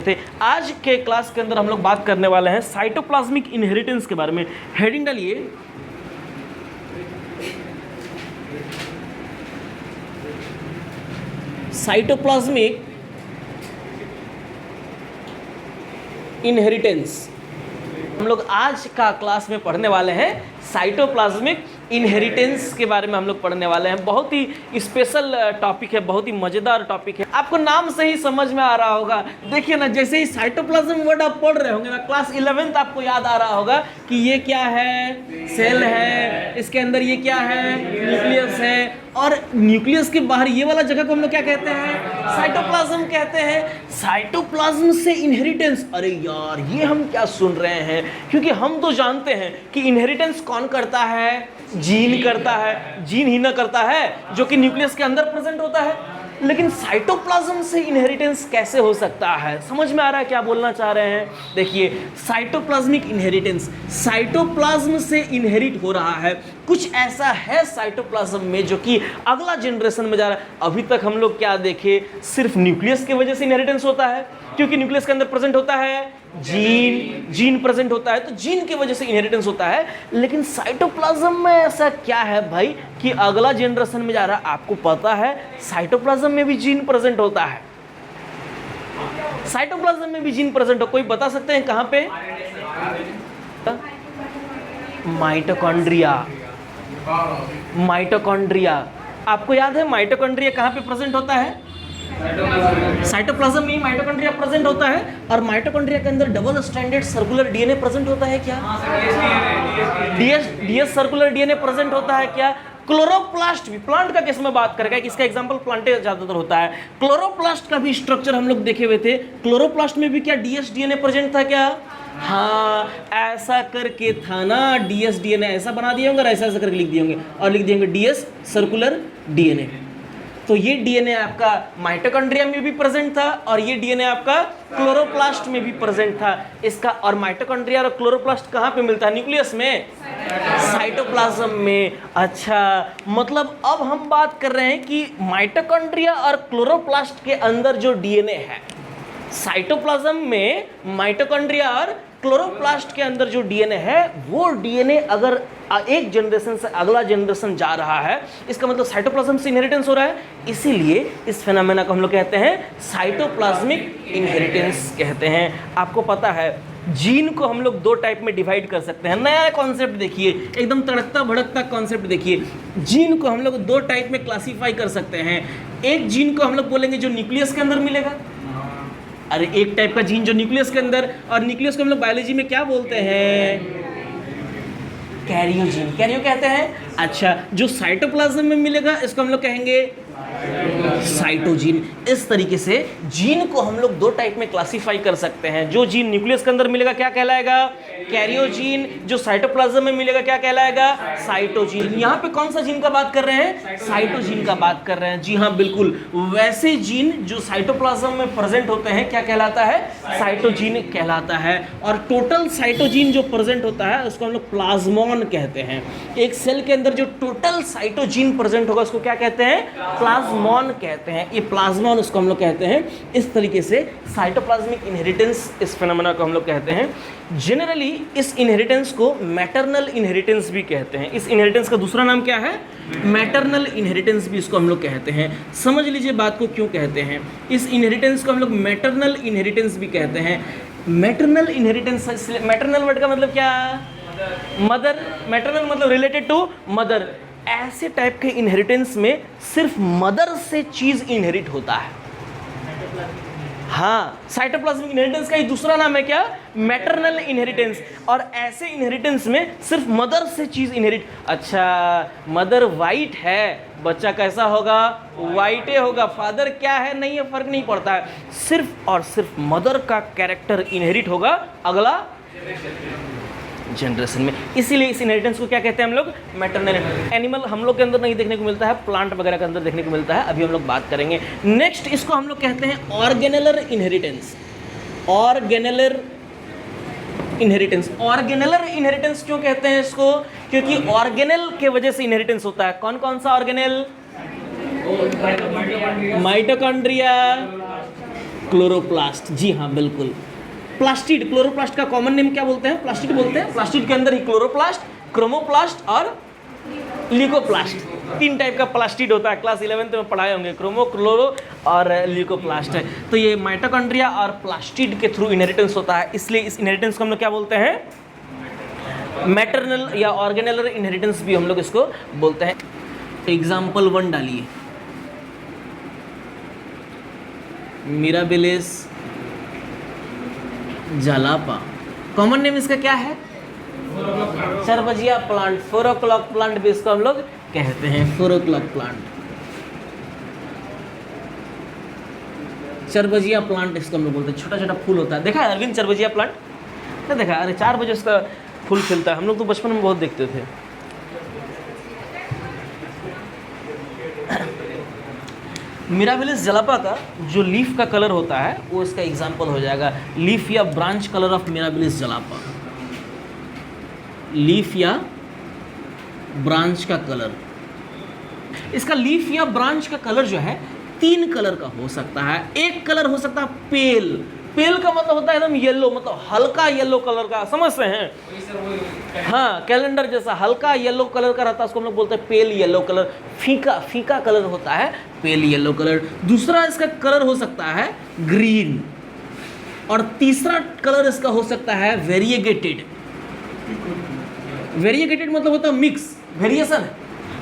थे। आज के क्लास के अंदर हम लोग बात करने वाले हैं साइटोप्लाज्मिक इनहेरिटेंस के बारे में। हेडिंग डालिए साइटोप्लाज्मिक इनहेरिटेंस। हम लोग आज का क्लास में पढ़ने वाले हैं साइटोप्लाज्मिक इनहेरिटेंस के बारे में हम लोग पढ़ने वाले हैं। बहुत ही स्पेशल टॉपिक है, बहुत ही मज़ेदार टॉपिक है। आपको नाम से ही समझ में आ रहा होगा। देखिए ना, जैसे ही साइटोप्लाज्म वर्ड आप पढ़ रहे होंगे ना, क्लास 11th आपको याद आ रहा होगा कि ये क्या है, सेल है, इसके अंदर ये क्या है, न्यूक्लियस है, और न्यूक्लियस के बाहर ये वाला जगह को हम लोग क्या कहते हैं, साइटोप्लाज्म कहते हैं। साइटोप्लाज्म से इनहेरिटेंस, अरे यार ये हम क्या सुन रहे हैं, क्योंकि हम तो जानते हैं कि इनहेरिटेंस कौन करता है, जीन करता है। जीन ही ना करता है जो कि न्यूक्लियस के अंदर प्रेजेंट होता है। लेकिन साइटोप्लाज्म से इनहेरिटेंस कैसे हो सकता है? समझ में आ रहा है क्या बोलना चाह रहे हैं? देखिए, साइटोप्लाज्मिक इनहेरिटेंस, साइटोप्लाज्म से इनहेरिट हो रहा है। कुछ ऐसा है साइटोप्लाज्म में जो कि अगला जनरेशन में जा रहा है। अभी तक हम लोग क्या देखे, सिर्फ न्यूक्लियस की वजह से इनहेरिटेंस होता है, क्योंकि न्यूक्लियस के अंदर प्रेजेंट होता है जीन प्रेजेंट होता है, तो जीन की वजह से इनहेरिटेंस होता है। लेकिन साइटोप्लाज्म में ऐसा क्या है भाई कि अगला जनरेशन में जा रहा है? आपको पता है साइटोप्लाज्म में भी जीन प्रेजेंट होता है। साइटोप्लाज्म में भी जीन प्रेजेंट हो, कोई बता सकते हैं कहां पे? माइटोकॉन्ड्रिया। माइटोकॉन्ड्रिया, आपको याद है माइटोकॉन्ड्रिया कहां पे प्रेजेंट होता है? साइटोप्लाज्म में माइटोकॉन्ड्रिया प्रेजेंट होता है। और माइटोकॉन्ड्रिया के अंदर double stranded circular DNA present होता है क्या? डीएस सर्कुलर डीएनए प्रेजेंट होता है क्या? क्लोरोप्लास्ट भी, प्लांट का केस में बात करेगा, इसका एग्जांपल प्लांटे ज्यादातर होता है। क्लोरोप्लास्ट का भी स्ट्रक्चर हम लोग देखे हुए थे। क्लोरोप्लास्ट में भी क्या डीएस डीएनए प्रेजेंट था क्या? हाँ, ऐसा करके था ना, डीएस डीएनए ऐसा बना दिए होंगे और ऐसा ऐसा करके लिख दिए होंगे और लिख दिए होंगे डीएस सर्कुलर डीएनए। तो ये डीएनए आपका माइटोकॉन्ड्रिया में भी प्रेजेंट था और ये डीएनए आपका क्लोरोप्लास्ट में भी प्रेजेंट था। इसका और माइटोकॉन्ड्रिया और क्लोरोप्लास्ट कहाँ पे मिलता है? न्यूक्लियस में, साइटोप्लाज्म में। अच्छा, मतलब अब हम बात कर रहे हैं कि माइटोकॉन्ड्रिया और क्लोरोप्लास्ट के अंदर जो डीएनए है, साइटोप्लाज्म में माइटोकॉन्ड्रिया और क्लोरोप्लास्ट के अंदर जो डीएनए है, वो डीएनए अगर एक जनरेशन से अगला जनरेशन जा रहा है, इसका मतलब साइटोप्लाज्म से इनहेरिटेंस हो रहा है। इसीलिए इस फेनोमेना को हम लोग कहते हैं साइटोप्लाज्मिक इनहेरिटेंस कहते हैं। आपको पता है जीन को हम लोग दो टाइप में डिवाइड कर सकते हैं। नया कॉन्सेप्ट देखिए, एकदम तड़कता भड़कता कॉन्सेप्ट देखिए। जीन को हम लोग दो टाइप में क्लासीफाई कर सकते हैं। एक जीन को हम लोग बोलेंगे जो न्यूक्लियस के अंदर मिलेगा, अरे एक टाइप का जीन जो न्यूक्लियस के अंदर, और न्यूक्लियस को हम लोग बायोलॉजी में क्या बोलते हैं? कैरियो जीन, कैरियो कहते हैं। अच्छा, जो साइटोप्लाज्म में मिलेगा इसको हम लोग कहेंगे साइटोजीन। इस तरीके से जीन को हम लोग दो टाइप में क्लासीफाई कर सकते हैं। जो जीन न्यूक्लियस के अंदर मिलेगा क्या कहलाएगा? कैरियोजीन। जो साइटोप्लाज्म में मिलेगा क्या कहलाएगा? साइटोजीन। यहाँ पे कौन सा जीन का बात कर रहे हैं? साइटोजीन का बात कर रहे हैं। जी हाँ, बिल्कुल वैसे जीन जो साइटोप्लाज्म में प्रेजेंट होते हैं क्या कहलाता है? साइटोजीन कहलाता है। और टोटल साइटोजीन जो प्रेजेंट होता है उसको हम लोग प्लाज्मोन कहते हैं। एक सेल के अंदर जो टोटल साइटोजीन प्रेजेंट होगा उसको क्या कहते हैं? प्लाज्मोन कहते हैं। ये प्लाज्मोन उसको हम लोग कहते हैं। इस तरीके से साइटोप्लाज्मिक इनहेरिटेंस, इस फेनोमेना को हम लोग कहते हैं। जनरली इस इनहेरिटेंस को मैटरनल इनहेरिटेंस भी कहते हैं। इस इनहेरिटेंस का दूसरा नाम क्या है? मैटरनल इनहेरिटेंस भी इसको हम लोग कहते हैं। समझ लीजिए बात को क्यों कहते हैं। इस इनहेरिटेंस को हम लोग मैटरनल इनहेरिटेंस भी कहते हैं। मैटरनल इनहेरिटेंस, मैटरनल वर्ड का मतलब क्या? मदर। मैटरनल मतलब रिलेटेड टू मदर। ऐसे टाइप के इनहेरिटेंस में सिर्फ मदर से चीज इनहेरिट होता है। हाँ, साइटोप्लाज्मिक इनहेरिटेंस का ही दूसरा नाम है क्या? Maternal inheritance. और ऐसे इनहेरिटेंस में सिर्फ मदर से चीज इनहेरिट। अच्छा, मदर वाइट है, बच्चा कैसा होगा? वाइटे होगा। फादर क्या है, नहीं है, फर्क नहीं पड़ता है। सिर्फ और सिर्फ मदर का कैरेक्टर इनहेरिट होगा अगला जनरेशन में। इसीलिए इस इनहेरिटेंस को क्या कहते हैं हम लोग? मैटरनल। एनिमल हम लोग के अंदर नहीं देखने को मिलता है, प्लांट वगैरह के अंदर देखने को मिलता है। अभी हम लोग बात करेंगे। नेक्स्ट इसको हम लोग कहते हैं ऑर्गेनेलर इनहेरिटेंस। ऑर्गेनेलर इनहेरिटेंस। ऑर्गेनेलर इनहेरिटेंस क्यों कहते हैं इसको? क्योंकि ऑर्गेनेल के वजह से इनहेरिटेंस होता है। कौन कौन सा ऑर्गेनेल? माइटोकॉन्ड्रिया, क्लोरोप्लास्ट, जी हाँ बिल्कुल। प्लास्टिड, क्लोरोप्लास्ट का कॉमन नेम क्या बोलते हैं? प्लास्टिड बोलते हैं। प्लास्टिड के अंदर ही क्लोरोप्लास्ट, क्रोमोप्लास्ट और ल्यूकोप्लास्ट, 3 टाइप का प्लास्टिड होता है। क्लास 11th में पढ़ाए होंगे, क्रोमो, क्लोरो और ल्यूकोप्लास्ट है। तो ये माइटोकॉन्ड्रिया और प्लास्टिड के थ्रू इनहेरिटेंस होता है, इसलिए इस इनहेरिटेंस को हम लोग क्या बोलते हैं? मैटरनल या ऑर्गेनेलर इनहेरिटेंस भी हम लोग इसको बोलते हैं। एग्जाम्पल 1 डालिए, मिराबिलिस जालापा, कॉमन नेम इसका क्या है? चरबजिया प्लांट, 4 o'clock प्लांट भी इसको हम लोग कहते हैं, 4 o'clock प्लांट, चरबजिया प्लांट इसको हम लोग बोलते हैं। छोटा छोटा फूल होता है, देखा है अरविंद चरबजिया प्लांट? नहीं देखा? अरे 4 बजे उसका फूल खिलता है, हम लोग तो बचपन में बहुत देखते थे। मिराबिलिस जलापा का जो लीफ का कलर होता है वो इसका एग्जाम्पल हो जाएगा, लीफ या branch colour of mirabilis जलापा। Leaf या ब्रांच का कलर, इसका लीफ या ब्रांच का कलर जो है 3 कलर का हो सकता है। एक कलर हो सकता है पेल, पेल का मतलब होता है एकदम येलो, मतलब हल्का येलो कलर का, समझते हैं? हाँ, कैलेंडर जैसा हल्का येलो कलर का रहता है, उसको हम लोग बोलते हैं पेल येलो कलर। फीका फीका कलर होता है पेल येलो कलर। दूसरा इसका कलर हो सकता है ग्रीन, और तीसरा कलर इसका हो सकता है वेरिएगेटेड। वेरिएगेटेड मतलब होता है मिक्स, वेरिएशन है।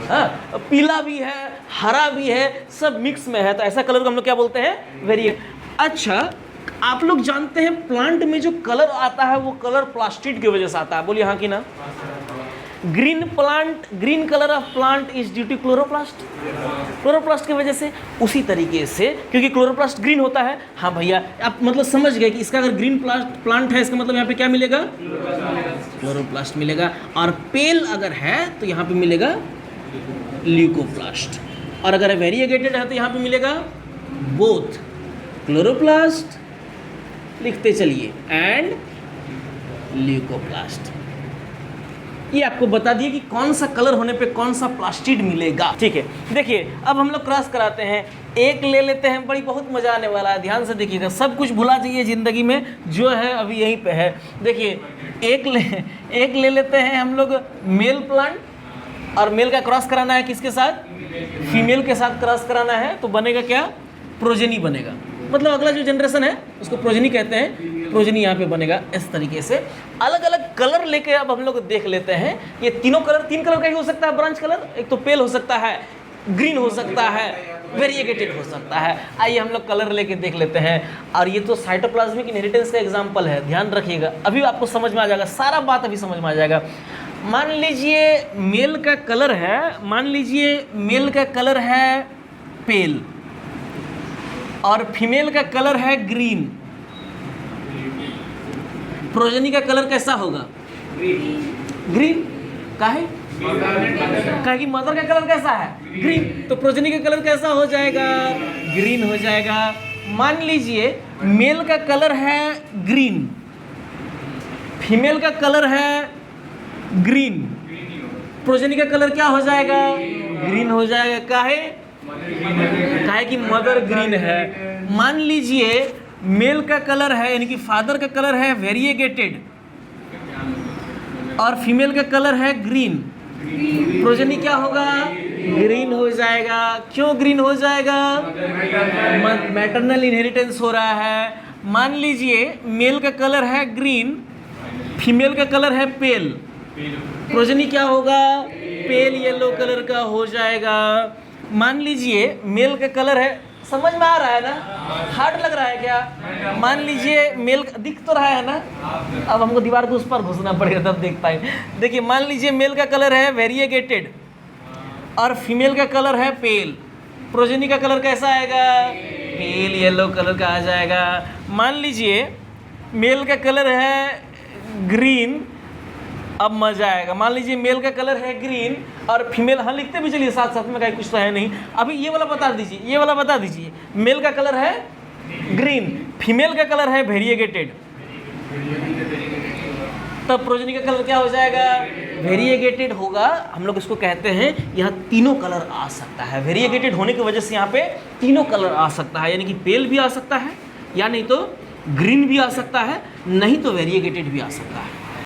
हाँ, पीला भी है, हरा भी है, सब मिक्स में है, तो ऐसा कलर को हम लोग क्या बोलते हैं? वेरिएट। अच्छा, आप लोग जानते हैं प्लांट में जो कलर आता है वो कलर प्लास्टिड की वजह से आता है, बोलिए हाँ कि ना? Green plant, green colour of plant is due to chloroplast, chloroplast की वजह से। उसी तरीके से क्योंकि क्लोरोप्लास्ट ग्रीन होता है, हाँ भैया आप मतलब समझ गए कि इसका अगर ग्रीन प्लांट है, इसका मतलब यहाँ पे क्या मिलेगा? क्लोरोप्लास्ट मिलेगा। और पेल अगर है तो यहाँ पे मिलेगा ल्यूकोप्लास्ट, और अगर वेरिएगेटेड है तो यहाँ पे मिलेगा बोथ क्लोरोप्लास्ट, लिखते चलिए, एंड ल्यूकोप्लास्ट। ये आपको बता दिए कि कौन सा कलर होने पे कौन सा प्लास्टिड मिलेगा। ठीक है, देखिए अब हम लोग क्रॉस कराते हैं, एक ले लेते हैं, बड़ी बहुत मजा आने वाला है, ध्यान से देखिएगा, सब कुछ भुला जाइए जिंदगी में, जो है अभी यहीं पे है। देखिए एक ले लेते हैं हम लोग मेल प्लांट, और मेल का क्रॉस कराना है किसके साथ? फीमेल के साथ क्रॉस कराना है, तो बनेगा क्या? प्रोजेनी बनेगा, मतलब अगला जो जनरेशन है उसको प्रोजेनी कहते हैं। प्रोजेनी यहाँ पे बनेगा इस तरीके से। अलग अलग कलर लेके अब हम लोग देख लेते हैं, ये तीनों कलर 3 कलर का ही हो सकता है ब्रांच कलर, एक तो पेल हो सकता है, ग्रीन हो सकता है, वेरिएगेटेड हो सकता है। आइए हम लोग कलर लेके देख लेते हैं। और ये तो साइटोप्लाज्मिक इनहेरिटेंस का एग्जाम्पल है, ध्यान रखिएगा, अभी आपको समझ में आ जाएगा, सारा बात अभी समझ में आ जाएगा। मान लीजिए मेल का कलर है, मान लीजिए मेल का कलर है पेल और फीमेल का कलर है ग्रीन, प्रोजेनी का कलर कैसा होगा? ग्रीन। काहे कि मदर का कलर कैसा है? ग्रीन, तो प्रोजेनी का कलर कैसा हो जाएगा? ग्रीन हो जाएगा। मान लीजिए मेल का कलर है ग्रीन, फीमेल का कलर है ग्रीन, प्रोजेनी का कलर क्या हो जाएगा? ग्रीन हो जाएगा। काहे कि मदर ग्रीन है। मान लीजिए मेल का कलर है, यानी कि फादर का कलर है वेरिएगेटेड और फीमेल का कलर है ग्रीन, प्रोजेनी क्या होगा? ग्रीन हो जाएगा। क्यों ग्रीन हो जाएगा? मैटरनल इनहेरिटेंस हो रहा है। मान लीजिए मेल का कलर है ग्रीन, फीमेल का कलर है पेल, प्रोजेनी क्या होगा? पेल येलो कलर का हो जाएगा। मान लीजिए मेल का कलर है, समझ में आ रहा है ना? हार्ड लग रहा है क्या? मान लीजिए मेल दिख तो रहा है ना? अब हमको दीवार के उस पर घुसना पड़ेगा तब देख पाए। देखिए मान लीजिए मेल का कलर है वेरिएगेटेड और फीमेल का कलर है पेल, प्रोजेनी का कलर कैसा आएगा? पेल येलो कलर का आ जाएगा। मान लीजिए मेल का कलर है ग्रीन, अब मजा आएगा। मान लीजिए मेल का कलर है ग्रीन और फीमेल, हाँ लिखते भी चलिए साथ साथ में, कहीं कुछ तो है नहीं। अभी ये वाला बता दीजिए, ये वाला बता दीजिए। मेल का कलर है ग्रीन, फीमेल का कलर है वेरिएगेटेड, तब प्रोजेनी का कलर क्या हो जाएगा? वेरिएगेटेड होगा। हम लोग इसको कहते हैं यहाँ तीनों कलर आ सकता है। वेरिएगेटेड होने की वजह से यहाँ पे तीनों कलर आ सकता है, यानी कि पेल भी आ सकता है, या नहीं तो ग्रीन भी आ सकता है, नहीं तो वेरिएगेटेड भी आ सकता है।